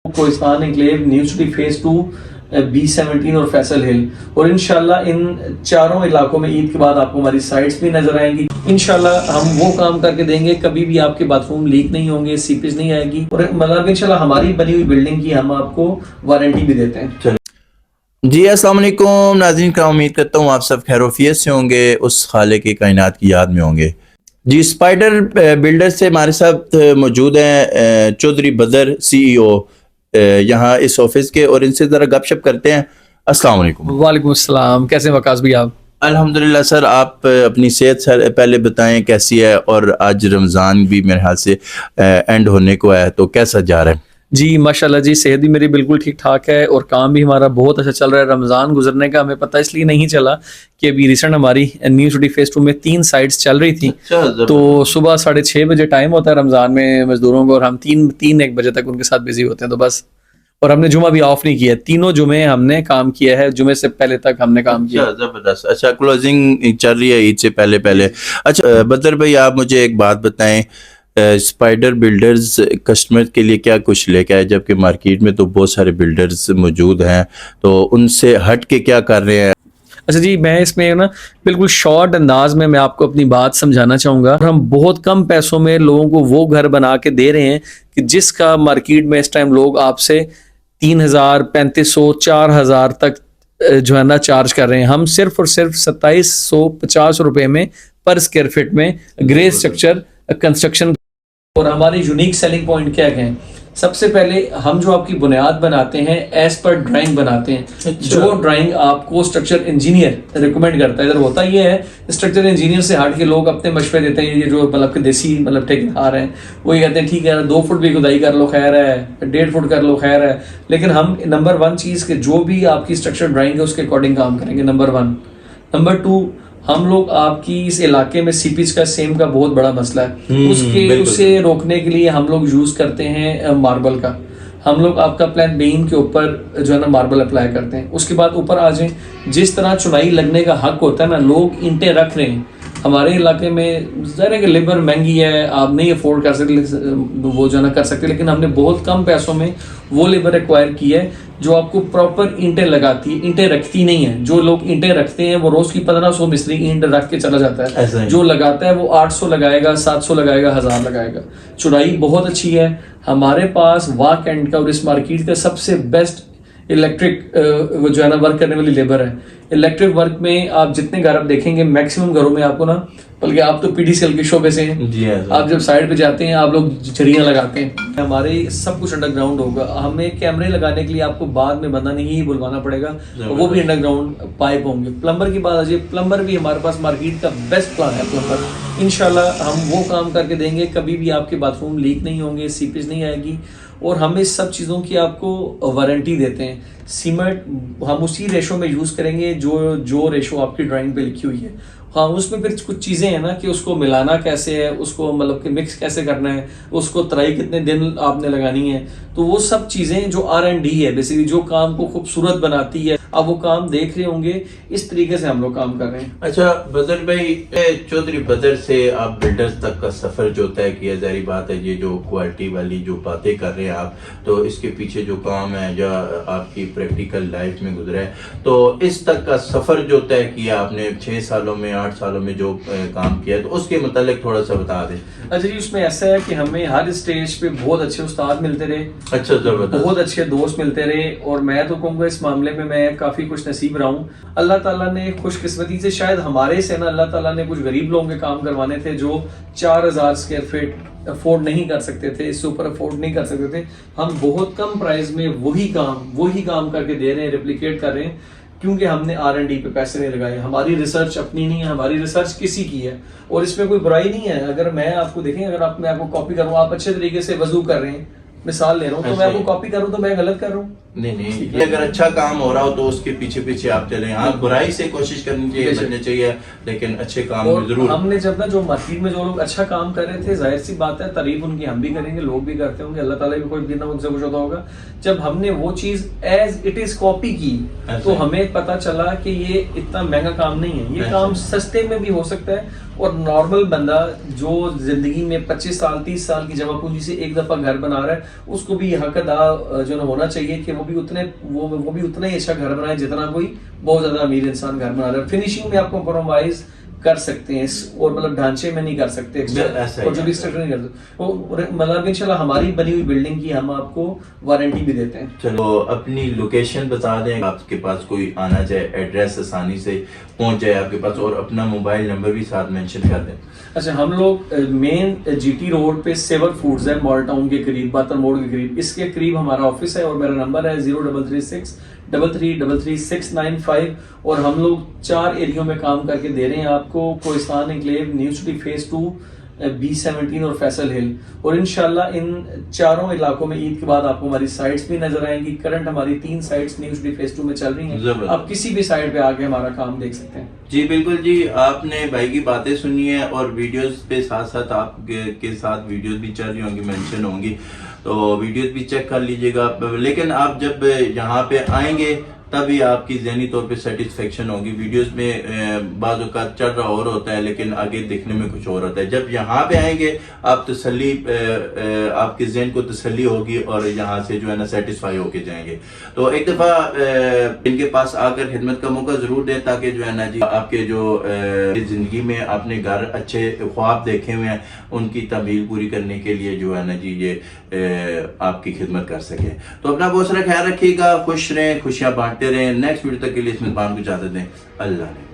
Kohistan enclave, new city phase 2، B17 اور فیصل ہل، اور انشاءاللہ ان چاروں علاقوں میں عید کے بعد آپ کو ہماری سائٹس بھی نظر آئیں گی. انشاءاللہ ہم وہ کام کر کے دیں گے، کبھی بھی آپ کے باتھ روم لیک نہیں ہوں گے، سیپیج نہیں آئے گی، اور مطلب انشاءاللہ ہماری بنی ہوئی بلڈنگ کی ہم آپ کو وارنٹی بھی دیتے ہیں. جی السلام علیکم ناظرین کا، امید کرتا ہوں آپ سب خیر و عافیت سے ہوں گے، اس خالق کائنات کی یاد میں ہوں گے. جی اسپائڈر بلڈر سے ہمارے ساتھ موجود ہیں چودھری بدر CEO یہاں اس آفس کے، اور ان سے ذرا گپ شپ کرتے ہیں. السلام علیکم. وعلیکم السلام، کیسے ہیں وقاص بھی آپ؟ الحمدللہ سر، آپ اپنی صحت سر پہلے بتائیں کیسی ہے، اور آج رمضان بھی میرے خیال سے اینڈ ہونے کو ہے، تو کیسا جا رہا ہے؟ جی ماشاءاللہ جی، صحت بھی میری بالکل ٹھیک ٹھاک ہے، اور کام بھی ہمارا بہت اچھا چل رہا ہے. رمضان گزرنے کا ہمیں پتہ اس لیے نہیں چلا کہ ابھی ریسنٹ ہماری نیو سٹی فیز 2 میں 3 سائٹس چل رہی تھیں. تو صبح 6:30 بجے ٹائم ہوتا ہے رمضان میں مزدوروں کو، اور ہم 1 بجے تک ان کے ساتھ بزی ہوتے ہیں. تو بس، اور ہم نے جمعہ بھی آف نہیں کیا، تینوں جمعے ہم نے کام کیا ہے، جمعے سے پہلے تک ہم نے کام کیا. زبردست. اچھا کلوزنگ چل رہی ہے عید سے پہلے. اچھا بدر بھائی، آپ مجھے ایک بات بتائیں، اسپائڈر بلڈرز کسٹمر کے لیے کیا کچھ لے کے آئے، جبکہ مارکیٹ میں تو بہت سارے بلڈرز موجود ہیں، تو ان سے ہٹ کے کیا کر رہے ہیں؟ اچھا جی، میں اس میں نا بالکل شارٹ انداز میں آپ کو اپنی بات سمجھانا چاہوں گا. ہم بہت کم پیسوں میں لوگوں کو وہ گھر بنا کے دے رہے ہیں کہ جس کا مارکیٹ میں اس ٹائم لوگ آپ سے 3,000 3,500 4,000 تک جو ہے نا چارج کر رہے ہیں. ہم صرف اور صرف 2,750 روپے میں پر اسکوائر فٹ میں گرے اسٹرکچر کنسٹرکشن. اور ہماری یونیک سیلنگ پوائنٹ کیا ہیں؟ سب سے پہلے ہم جو آپ کی بنیاد بناتے ہیں ایز پر ڈرائنگ بناتے ہیں. جو ڈرائنگ آپ کو اسٹرکچر انجینئر ریکمینڈ کرتا ہے. ادھر ہوتا یہ ہے اسٹرکچر انجینئر سے ہٹ کے لوگ اپنے مشورے دیتے ہیں. یہ جو مطلب کہ دیسی مطلب ٹھیکیدار ہیں وہ یہ کہتے ہیں ٹھیک ہے 2 فٹ بھی کھدائی کر لو خیر ہے، 1.5 فٹ کر لو خیر ہے. لیکن ہم نمبر 1 چیز کہ جو بھی آپ کی اسٹرکچر ڈرائنگ ہے اس کے اکارڈنگ کام کریں گے، نمبر 1. نمبر 2، ہم لوگ آپ کی اس علاقے میں سیپیج کا سیم کا بہت بڑا مسئلہ ہے، اسے روکنے کے لیے ہم لوگ یوز کرتے ہیں ماربل کا. ہم لوگ آپ کا پلان بین کے اوپر جو ہے نا ماربل اپلائی کرتے ہیں. اس کے بعد اوپر آ جائیں، جس طرح چنائی لگنے کا حق ہوتا ہے نا، لوگ اینٹیں رکھ رہے ہیں. ہمارے علاقے میں ظاہر ہے کہ لیبر مہنگی ہے، آپ نہیں افورڈ کر سکتے وہ جو ہے نا کر سکتے، لیکن ہم نے بہت کم پیسوں میں وہ لیبر ایکوائر کی ہے جو آپ کو پراپر اینٹیں لگاتی ہے. اینٹیں رکھتی نہیں ہے. جو لوگ اینٹیں رکھتے ہیں وہ روز کی 1500 مستری اینٹ رکھ کے چلا جاتا ہے. جو لگاتا ہے وہ 800 لگائے گا، 700 لگائے گا، 1000 لگائے گا. چڑائی بہت اچھی ہے. ہمارے پاس واک اینڈ کا اور اس مارکیٹ کا سب سے بیسٹ الیکٹرک جو ہے نا ورک کرنے والی لیبر ہے. الیکٹرک ورک میں آپ جتنے گھر آپ دیکھیں گے میکسیمم گھروں میں آپ کو نا، بلکہ آپ تو PDCL کے شعبے سے ہیں، آپ جب سائڈ پہ جاتے ہیں آپ لوگ جھڑیاں لگاتے ہیں. ہمارے سب کچھ انڈر گراؤنڈ ہوگا. ہمیں کیمرے لگانے کے لیے آپ کو بعد میں بندہ نہیں بلوانا پڑے گا، وہ بھی انڈر گراؤنڈ پائپ ہوں گے. پلمبر کی بات آ جائے، پلمبر بھی ہمارے پاس مارکیٹ کا بیسٹ پلان ہے پلمبر. انشاءاللہ ہم وہ کام کر کے دیں گے، کبھی بھی آپ کے باتھ روم لیک نہیں ہوں گے، سیپیج نہیں آئے گی، اور ہم اس سب چیزوں کی آپ کو وارنٹی دیتے ہیں. سیمنٹ ہم اسی ریشو میں یوز کریں گے جو ریشو آپ کی ڈرائنگ پہ لکھی ہوئی ہے. ہاں اس میں پھر کچھ چیزیں ہیں نا کہ اس کو ملانا کیسے ہے، اس کو مطلب کہ مکس کیسے کرنا ہے، اس کو ترائی کتنے دن آپ نے لگانی ہے. تو وہ سب چیزیں جو R&D ہے بیسیکلی، جو کام کو خوبصورت بناتی ہے. آپ وہ کام دیکھ رہے ہوں گے، اس طریقے سے ہم لوگ کام کر رہے ہیں. اچھا بدر بھائی، چودھری بدر سے آپ بلڈرز تک کا سفر جو طے کیا، ظاہری بات ہے یہ جو کوالٹی والی جو باتیں کر رہے ہیں آپ، تو اس کے پیچھے جو کام ہے جو آپ کی پریکٹیکل لائف میں گزرا ہے، تو اس تک کا سفر جو طے کیا آپ نے 6 سالوں میں 8 سالوں میں جو کام کیا، تو اس کے متعلق تھوڑا سا بتا دیں. اچھا جی، اس میں ایسا ہے کہ ہمیں ہر اسٹیج پہ بہت اچھے استاد ملتے رہے، اچھا زبردست، بہت اچھے دوست ملتے رہے. اور میں تو کہوں گا اس معاملے میں میں کافی خوش نصیب رہا ہوں. اللہ تعالیٰ نے خوش قسمتی سے شاید ہمارے سے نا اللہ تعالیٰ نے کچھ غریب لوگوں کے کام کروانے تھے جو 4,000 اسکوائر فٹ افورڈ نہیں کر سکتے تھے، اس سے اوپر افورڈ نہیں کر سکتے تھے. ہم بہت کم پرائز میں وہی کام کر کے دے رہے ہیں، ریپلیکیٹ کر رہے ہیں، کیونکہ ہم نے R&D پہ پیسے نہیں لگائے. ہماری ریسرچ اپنی نہیں ہے، ہماری ریسرچ کسی کی ہے، اور اس میں کوئی برائی نہیں ہے. اگر میں آپ کو دیکھیں، اگر میں آپ کو کاپی کروں، آپ اچھے طریقے سے وضو کر رہے ہیں، مثال لے رہا ہوں، تو میں آپ کو کاپی کروں تو میں غلط کر رہا ہوں. نہیں اگر اچھا کام ہو رہا ہو تو اس کے پیچھے پیچھے آپ چلیں. ہاں برائی سے کوشش کرنی چاہیے, بچنا چاہیے, لیکن اچھے کام میں ضرور. ہم نے جب نا جو مارکیٹ میں جو لوگ اچھا کام کر رہے تھے, ظاہر سی بات ہے تعریف ان کی ہم بھی کریں گے, لوگ بھی کرتے ہوں گے, اللہ تعالیٰ بھی کوئی نہ ان سے خوش ہوتا ہوگا. جب ہم نے وہ چیز ایز اٹ از کاپی کی تو ہمیں پتا چلا کہ یہ اتنا مہنگا کام نہیں ہے, یہ کام سستے میں بھی ہو سکتا ہے. اور نارمل بندہ جو زندگی میں 25 سال 30 سال کی جمع پونجی سے ایک دفعہ گھر بنا رہا ہے, اس کو بھی حق ادا جو ہونا چاہیے کہ وہ بھی اتنا ہی اچھا گھر بنائے جتنا کوئی بہت زیادہ امیر انسان گھر بنا رہا ہے. فنیشنگ میں آپ کمپرومائز کر سکتے ہیں اور مطلب ڈھانچے میں نہیں کر سکتے, اور جو بھی اسٹرکچر نہیں کرتے, مطلب انشاءاللہ ہماری بنی ہوئی بلڈنگ کی ہم آپ کو وارنٹی بھی دیتے ہیں. چلو اپنی لوکیشن بتا دیں, آپ کے پاس کوئی آنا چاہے ایڈریس آسانی سے پہنچ جائے آپ کے پاس, اور اپنا موبائل نمبر بھی ساتھ مینشن کر دیں. اچھا, ہم لوگ مین جی ٹی روڈ پہ سیور فوڈز ہے, مال ٹاؤن کے قریب, باتر موڑ کے قریب, اس کے قریب ہمارا آفس ہے, اور میرا نمبر ہے 0336333395. اور ہم لوگ 4 ایریوں میں کام کر کے دے رہے ہیں آپ کو, Kohistan enclave, new city phase 2, B17 اور فیصل ہل. اور انشاءاللہ ان چاروں علاقوں میں عید کے بعد آپ کو ہماری سائٹس بھی نظر آئیں گی. کرنٹ ہماری 3 سائٹس نیو سٹی فیز 2 میں چل رہی ہیں, آپ کسی بھی سائٹ پہ آ کے ہمارا کام دیکھ سکتے ہیں. جی بالکل جی, آپ نے بھائی کی باتیں سنی ہیں, اور ویڈیوز پہ ساتھ ساتھ آپ کے ساتھ ویڈیوز بھی چل رہی ہوں گی, مینشن ہوں گی, تو ویڈیوز بھی چیک کر لیجئے گا. لیکن آپ جب یہاں پہ آئیں گے تبھی آپ کی ذہنی طور پہ سیٹسفیکشن ہوگی. ویڈیوز میں بعض اوقات چل رہا اور ہوتا ہے, لیکن آگے دیکھنے میں کچھ اور ہوتا ہے. جب یہاں پہ آئیں گے آپ تسلی, آپ کے ذہن کو تسلی ہوگی, اور یہاں سے جو ہے نا سیٹسفائی ہو کے جائیں گے. تو ایک دفعہ ان کے پاس آ کر خدمت کا موقع ضرور دیں, تاکہ جو ہے نا جی آپ کے جو زندگی میں آپ نے گھر اچھے خواب دیکھے ہوئے ہیں ان کی تعمیل پوری کرنے کے لیے جو ہے نا جی یہ آپ کی خدمت کر سکے. تو اپنا بہت سارا خیال رکھیے گا, خوش رہیں, خوشیاں بانٹتے رہیں. نیکسٹ ویڈیو تک کے لیے اس میزبان کو اجازت دیں. اللہ نے